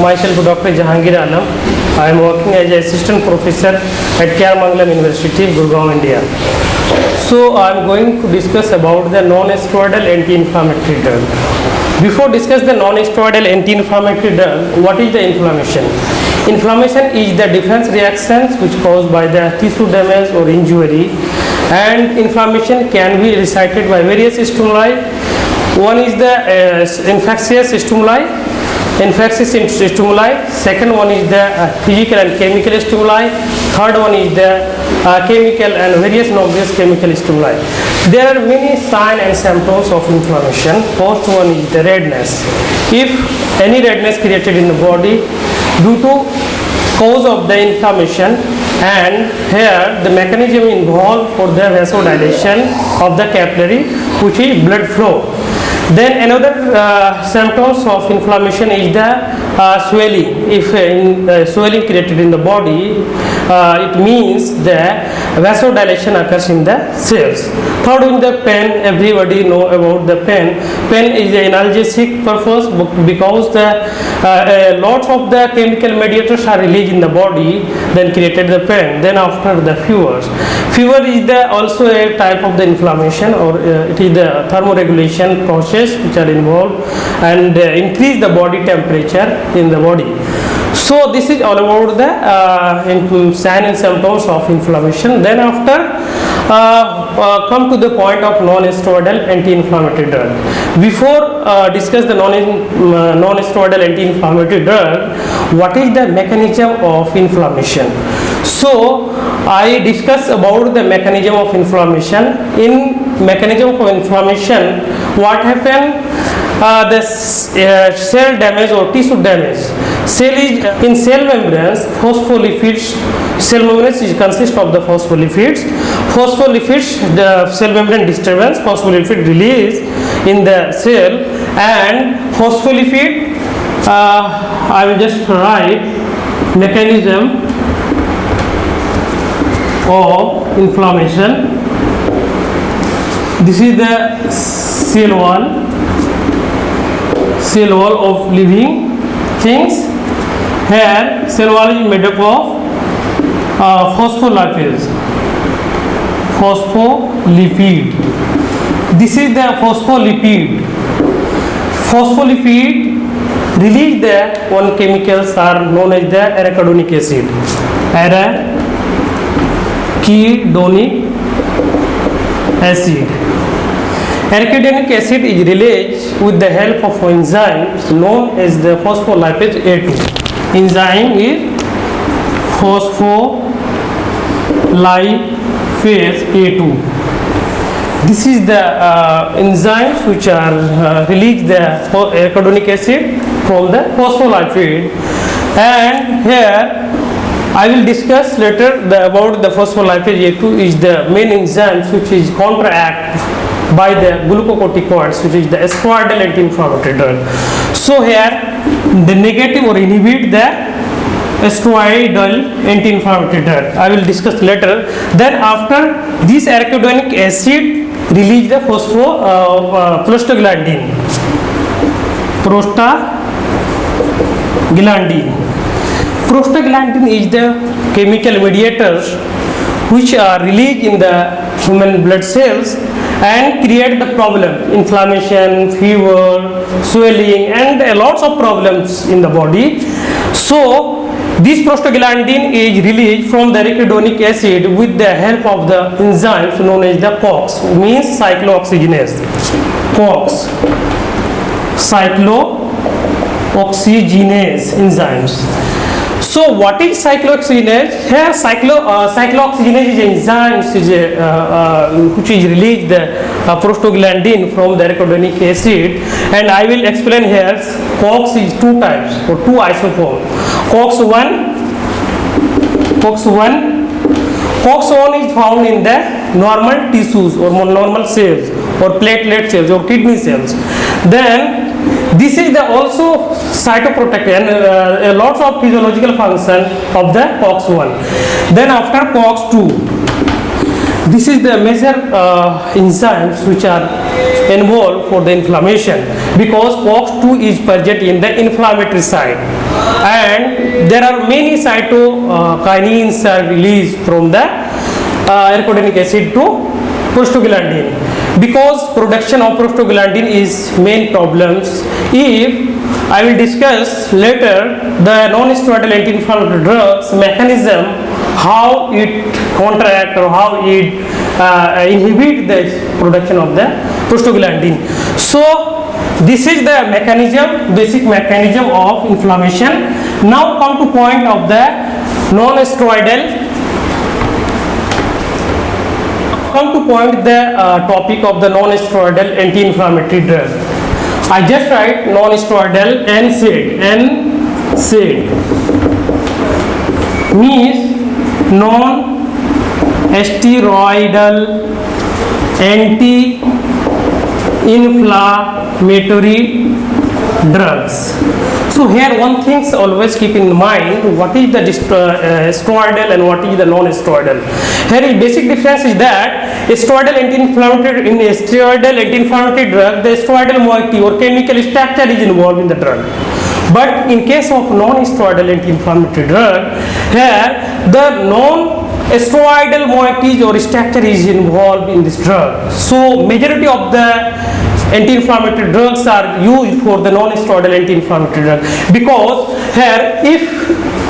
Myself Dr. Jahangir. I am working as an assistant professor at Kermangalam University, Gurgaon, India. So I am going to discuss about the non-steroidal anti-inflammatory drug. Before discuss the non-steroidal anti-inflammatory drug, what is the inflammation? Inflammation is the defense reactions which caused by the tissue damage or injury, and inflammation can be recited by various stimuli. One is the infectious stimuli. Second one is the physical and chemical stimuli. Third one is the chemical and various noxious chemical stimuli. There are many signs and symptoms of inflammation. First one is the redness. If any redness created in the body due to cause of the inflammation, and here the mechanism involved for the vasodilation of the capillary, which is blood flow. Then another symptoms of inflammation is the swelling. If swelling created in the body, it means the vasodilation occurs in the cells. Third is the pain. Everybody know about the pain. Pain is an analgesic purpose because the lots of the chemical mediators are released in the body, then created the pain. Then after the fevers. Fever is also a type of the inflammation, or it is the thermoregulation process which are involved and increase the body temperature in the body. So this is all about the signs and symptoms of inflammation. Then after come to the point of non-steroidal anti-inflammatory drug. Before discuss the non-steroidal anti-inflammatory drug, what is the mechanism of inflammation? So I discuss about the mechanism of inflammation. In mechanism of inflammation, what happen? The cell damage or tissue damage. Cell is in cell membranes, phospholipids. Cell membranes consist of the phospholipids. Phospholipids, the cell membrane disturbance, phospholipid release in the cell, and phospholipid, I will just write mechanism of inflammation. This is the cell wall of living things. Here cell wall is made up of phospholipid. This is the phospholipid. Phospholipid release the one chemicals are known as the arachidonic acid. Arachidonic acid. Arachidonic acid is released with the help of enzymes known as the phospholipase A2. Enzyme is phospholipase A2. This is the enzymes which are release the arachidonic acid from the phospholipid, and here I will discuss later about the phospholipase A2 is the main enzymes which is counteract by the glucocorticoids, which is the steroidal anti-inflammatory drug. So here the negative or inhibit the steroidal anti-inflammatory drug. I will discuss later. Then after this arachidonic acid release the prostaglandin. Prostaglandin is the chemical mediators which are released in the human blood cells and create the problem, inflammation, fever, swelling, and lots of problems in the body. So this prostaglandin is released from the arachidonic acid with the help of the enzymes known as the COX, means cyclooxygenase. COX, cyclooxygenase enzymes. So what is cyclooxygenase? Here cyclooxygenase is enzymes which is released the prostaglandin from the arachidonic acid, and I will explain here. COX is two types or two isoforms. COX1 is found in the normal tissues or normal cells or platelet cells or kidney cells. Then this is the also cytoprotective and lots of physiological function of the COX1. Then after COX2, this is the major enzymes which are involved for the inflammation. because COX-2 is present in the inflammatory side, and there are many cytokinins are released from the arachidonic acid to prostaglandin, because production of prostaglandin is main problems. If I will discuss later the non-steroidal anti-inflammatory drugs mechanism, how it counteract or how it inhibit the production of the prostaglandin. So this is the mechanism, basic mechanism of inflammation. Now come to point of the non-steroidal. Come to point the topic of the non-steroidal anti-inflammatory drug. I just write non-steroidal NSAID. NSAID means non-steroidal anti-inflammatory drugs. So here one thing always keep in mind, what is the steroidal and what is the non-steroidal. Here is basic difference is that steroidal anti-inflammatory, in a steroidal anti-inflammatory drug, the steroidal moiety or chemical structure is involved in the drug. But in case of non-steroidal anti-inflammatory drug, here the non-steroidal moieties or structure is involved in this drug. So majority of the anti-inflammatory drugs are used for the non-steroidal anti-inflammatory drug, because here if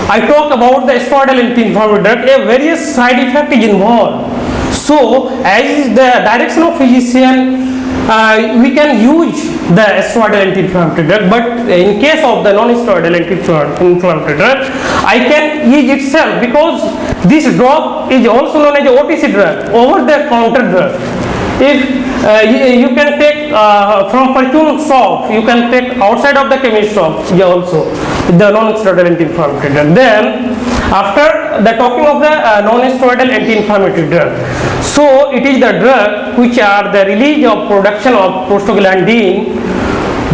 I talk about the steroidal anti-inflammatory drug, a various side effect is involved. So as is the direction of physician, we can use the steroidal anti-inflammatory drug, but in case of the non-steroidal anti-inflammatory drug, I can use itself, because this drug is also known as OTC drug, over the counter drug. If you can take from perfume shop, you can take outside of the chemist shop also the non-steroidal anti-inflammatory drug. Then after the talking of the non-steroidal anti-inflammatory drug, so it is the drug which are the release of production of prostaglandin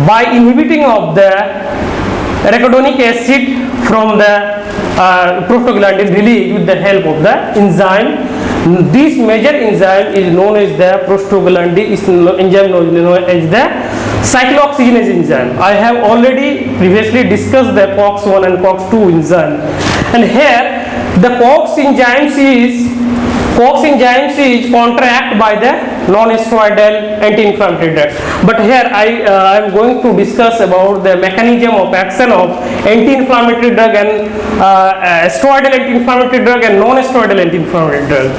by inhibiting of the arachidonic acid from the prostaglandin release with the help of the enzyme. This major enzyme is known as the prostaglandin enzyme known as the cyclooxygenase enzyme. I have already previously discussed the COX-1 and COX-2 enzyme, and here the COX enzymes is contract by the non-steroidal anti-inflammatory drug. But here I am going to discuss about the mechanism of action of anti-inflammatory drug and steroidal anti-inflammatory drug and non-steroidal anti-inflammatory drug.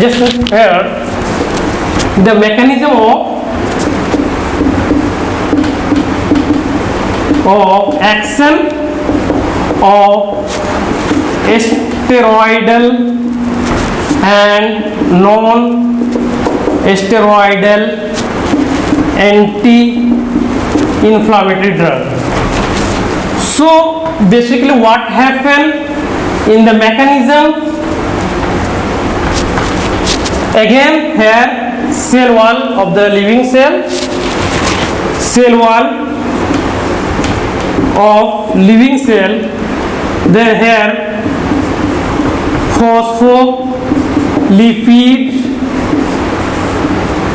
Just here the mechanism of action of steroidal and non-steroidal anti-inflammatory drug. So basically what happened in the mechanism, again here cell wall of the living cell wall of living cell, then here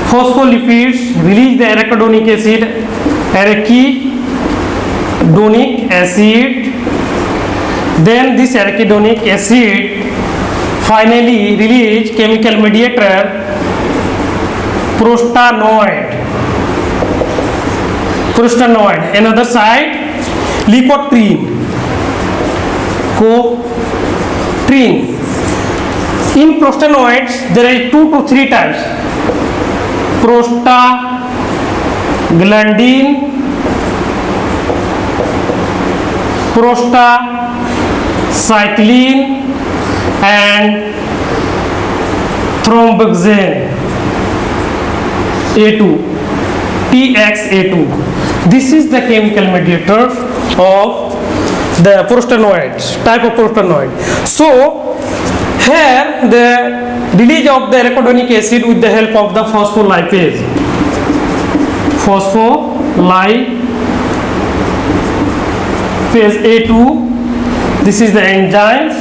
phospholipids release the arachidonic acid, then this arachidonic acid finally release chemical mediator prostanoid, another side leukotriene. In prostanoids there are 2 to 3 types: prostaglandin, prostacyclin and thromboxane A2, TXA2. This is the chemical mediator of the prostanoids, type of prostanoid. So here the release of the arachidonic acid with the help of the phospholipase A2, this is the enzymes,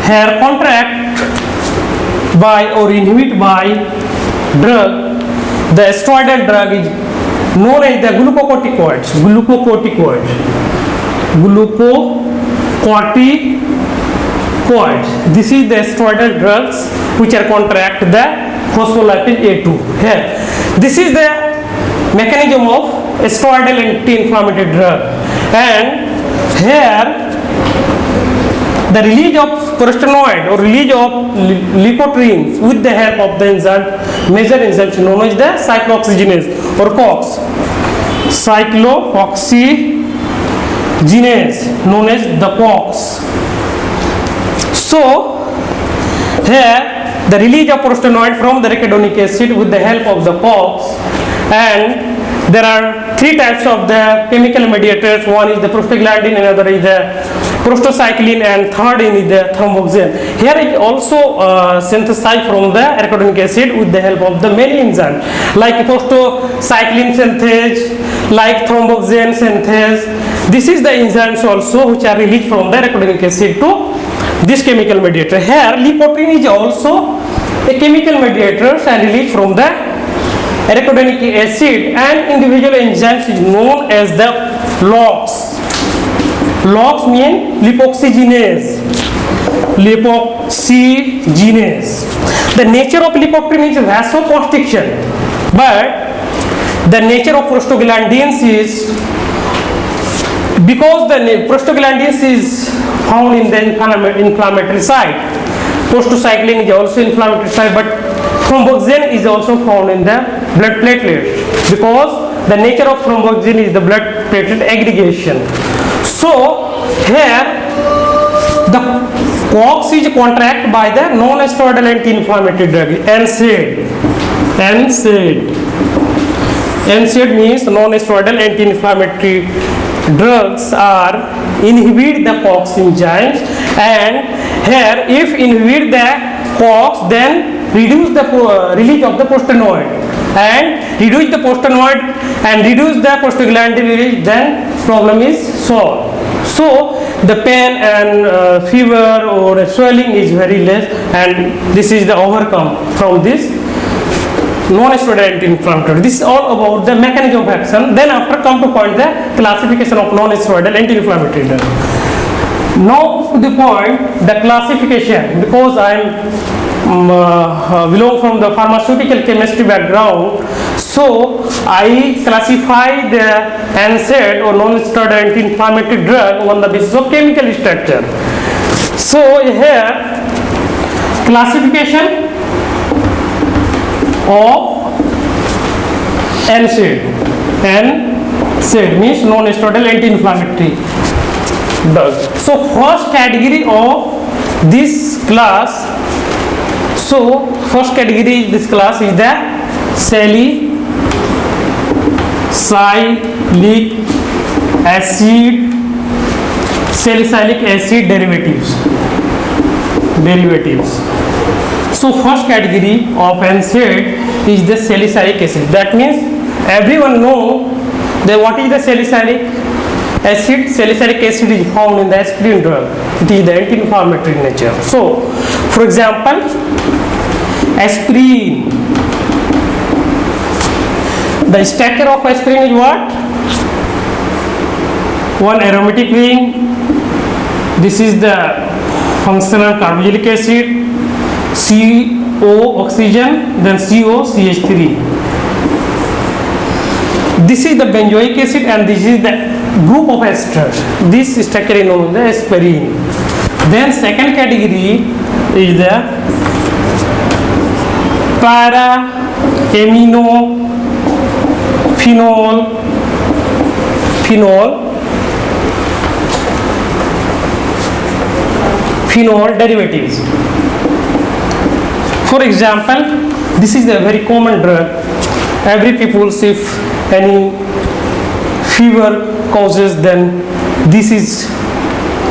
here contract by or inhibit by drug, the steroidal drug is known as the glucocorticoids. This is the steroidal drugs which are counteract the phospholipid A2. Here, this is the mechanism of steroidal anti-inflammatory drug, and here the release of prostanoid or release of lipotrienes with the help of the enzyme, major enzymes known as the cyclooxygenase or COX. Cyclooxygenase known as the COX. So here the release of prostanoid from the arachidonic acid with the help of the COX, and there are three types of the chemical mediators. One is the prostaglandin, another is the prostacyclin, and third is the thromboxane. Here it also synthesized from the arachidonic acid with the help of the many enzymes like prostacyclin synthase, like thromboxane synthase. This is the enzymes also which are released from the arachidonic acid to this chemical mediator. Here lipoprene is also a chemical mediator and released from the arachidonic acid, and individual enzymes is known as the LOX. LOX means lipoxygenase. The nature of lipoprene is vasoconstriction, but the nature of prostaglandins is, because the prostaglandins is found in the inflammatory site. Prostacyclin is also inflammatory site, but thromboxane is also found in the blood platelets, because the nature of thromboxane is the blood platelet aggregation. So here the COX is contracted by the non-steroidal anti-inflammatory drug NSAID. NSAID means non-steroidal anti-inflammatory drugs are inhibit the COX enzymes, and here if inhibit the COX, then reduce the release of the prostanoid, and reduce the prostanoid and reduce the prostaglandin release, then problem is solved. So the pain and fever or swelling is very less, and this is the overcome from this non-steroidal anti-inflammatory. This is all about the mechanism of action. Then after come to point the classification of non-steroidal anti-inflammatory drug. Now to the point the classification, because I am belong from the pharmaceutical chemistry background, so I classify the NSAID or non-steroidal anti-inflammatory drug on the basis of chemical structure. So here classification of NSAID. NSAID means non-steroidal anti-inflammatory drug. So first category of this class, so first category this class is the salicylic acid derivatives. So first category of NSAID is the salicylic acid. That means everyone know that what is the salicylic acid. Salicylic acid is found in the aspirin drug. It is the anti-inflammatory nature. So for example, aspirin, the structure of aspirin is what? One aromatic ring. This is the functional carboxylic acid, CO oxygen, then COCH3. This is the benzoic acid, and this is the group of esters. This structure is known as the aspirin. Then second category is the phenol derivatives. For example, this is a very common drug. Every people, if any fever causes, then this is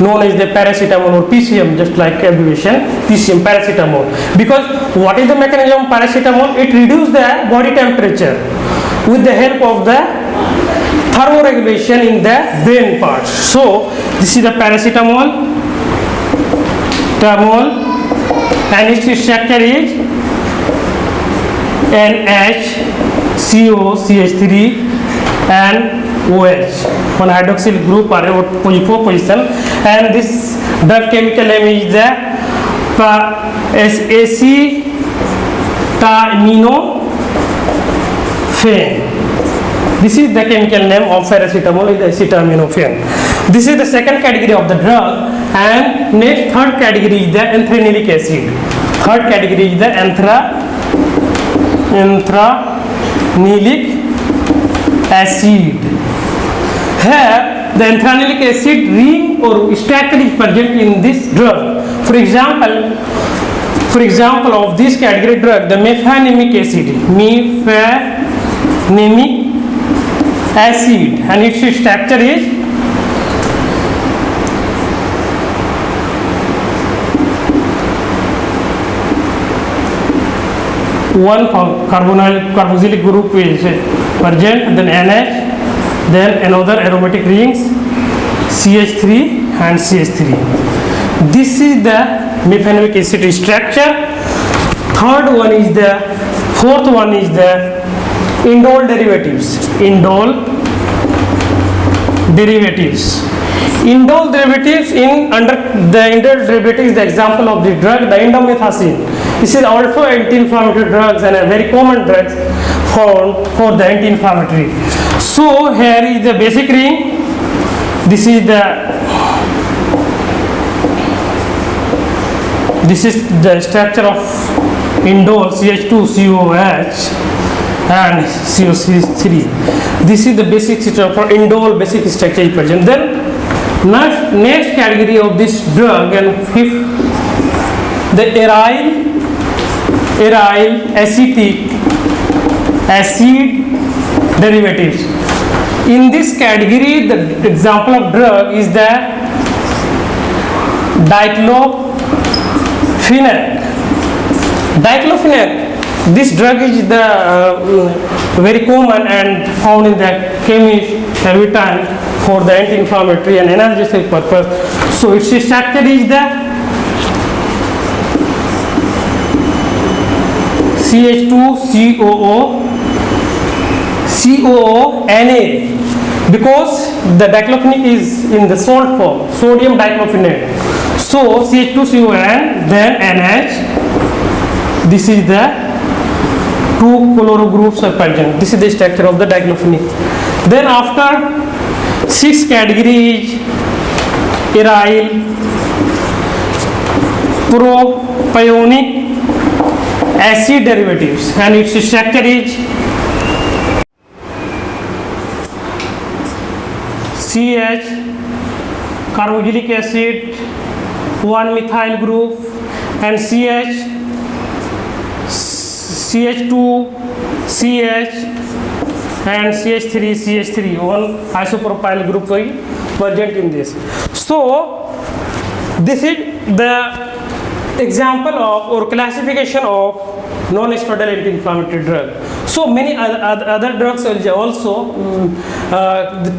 known as the paracetamol or PCM, just like abbreviation PCM, paracetamol. Because what is the mechanism of paracetamol? It reduces the body temperature with the help of the thermoregulation in the brain parts. So this is the paracetamol, and its structure is NHCOCH3 and OH. One hydroxyl group are at 4 position, and this drug chemical name is the acetaminophen. This is the chemical name of paracetamol, is acetaminophen. This is the second category of the drug, and next third category is the anthranilic acid. Third category is the anthranilic acid. Here the anthranilic acid ring or structure is present in this drug. For example of this category drug, the mefenamic acid, and its structure is one carboxylic group is present, then NH, then another aromatic rings CH3 and CH3. This is the mefenamic acid structure. Fourth one is the indole derivatives. Indole derivatives under the indole derivatives, the example of the drug, the indomethacin. This is also anti-inflammatory drugs and a very common drugs found for the anti-inflammatory. So here is the basic ring. This is the structure of indole CH2 COH and COC3. This is the basic structure for indole, basic structure is present. Then next category of this drug, and fifth, the aryl acetic acid derivatives. In this category, the example of drug is the diclofenac. This drug is the very common and found in the chemist every time for the anti-inflammatory and analgesic purpose. So its structure is the CH2COO-NA, because the diclofenac is in the salt form, sodium diclofenac. So CH2CON, then NH. This is the two chloro groups are present. This is the structure of the diclofenac. Then after sixth category is aryl propionic acid derivatives, and its structure is CH carboxylic acid, 1 methyl group, and CH2 CH and CH3 one isopropyl group present in this. So this is the example of or classification of non-steroidal anti-inflammatory drug. So many other drugs will also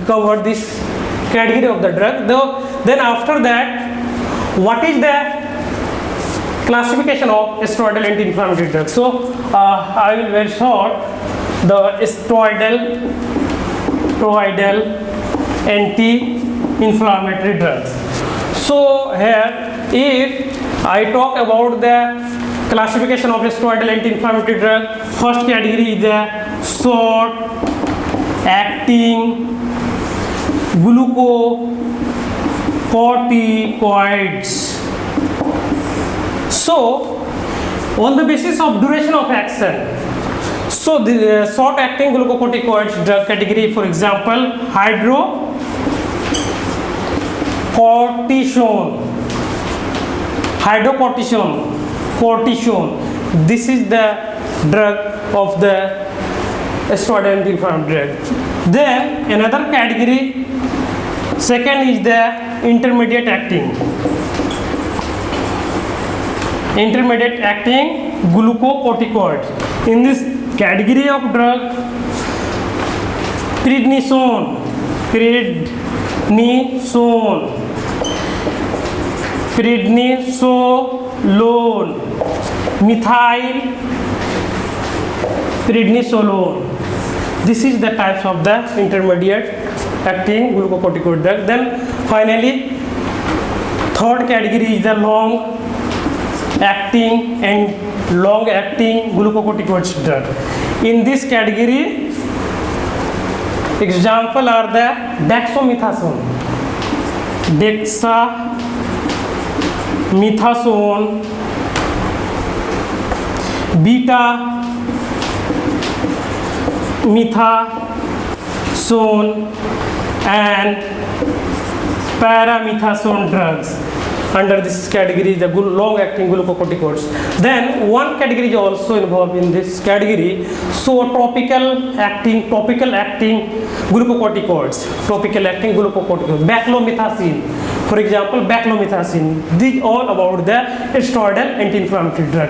cover this category of the drug. Then after that, what is the classification of steroidal anti-inflammatory drugs? So I will very short the steroidal anti-inflammatory drugs. So here, if I talk about the classification of steroidal anti-inflammatory drug, first category is the short-acting glucocorticoids. So, on the basis of duration of action, so the short-acting glucocorticoids drug category, for example, hydrocortisone. This is the drug of the steroidal anti-inflammatory drug. Then another category, second is the intermediate acting glucocorticoids. In this category of drug, prednisone, prednisolone, methylprednisolone. This is the types of the intermediate acting glucocorticoid drug. Then finally, third category is the long acting and long acting glucocorticoid drug. In this category, example are the dexamethasone, beta methasone and paramethasone drugs. Under this category, the long-acting glucocorticoids. Then one category is also involved in this category. So topical acting glucocorticoids. Baclomethazine, for example, baclomethazine. These all about the steroidal anti-inflammatory drug.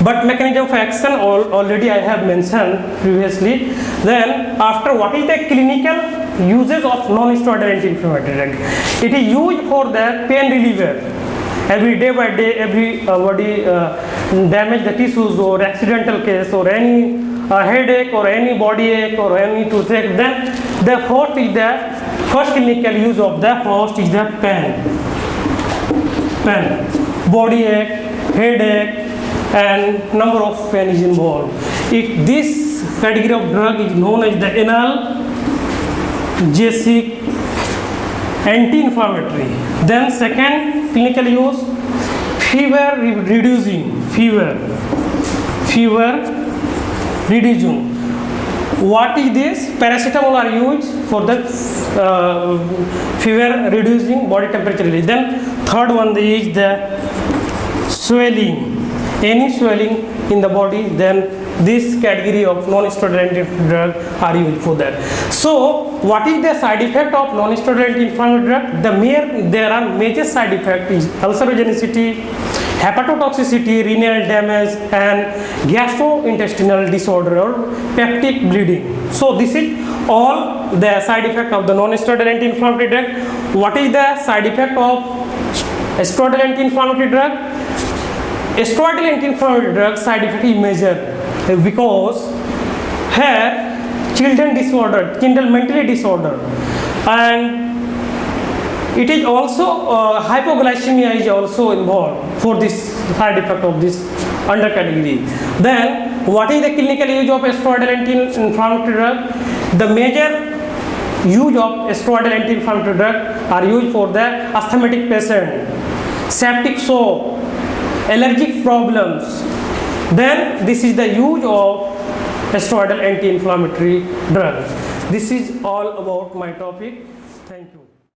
But mechanism of action already I have mentioned previously. Then after, what is the clinical uses of non-steroidal anti-inflammatory drug? It is used for the pain reliever. Every day by day, every body damage the tissues or accidental case or any headache or any body ache or any toothache, then the first clinical use of the first is the pain, body ache, headache, and number of pain is involved. This category of drug is known as the analgesic anti-inflammatory. Then second clinical use, fever reducing. What is this? Paracetamol are used for the fever reducing, body temperature release. Then third one is the swelling, any swelling in the body, then this category of non-steroidal anti-inflammatory drug are used for that. So what is the side effect of non-steroidal anti-inflammatory drug? There are major side effects is ulcerogenicity, hepatotoxicity, renal damage, and gastrointestinal disorder or peptic bleeding. So this is all the side effect of the non-steroidal anti-inflammatory drug. What is the side effect of steroidal anti-inflammatory drug? Steroidal anti-inflammatory drug side effect is major because here children mentally disorder, and it is also hypoglycemia is also involved for this side effect of this under category. Then what is the clinical use of steroidal anti-inflammatory drug? The major use of steroidal anti-inflammatory drug are used for the asthmatic patient, septic shock, allergic problems. Then this is the use of steroidal anti-inflammatory drug. This is all about my topic.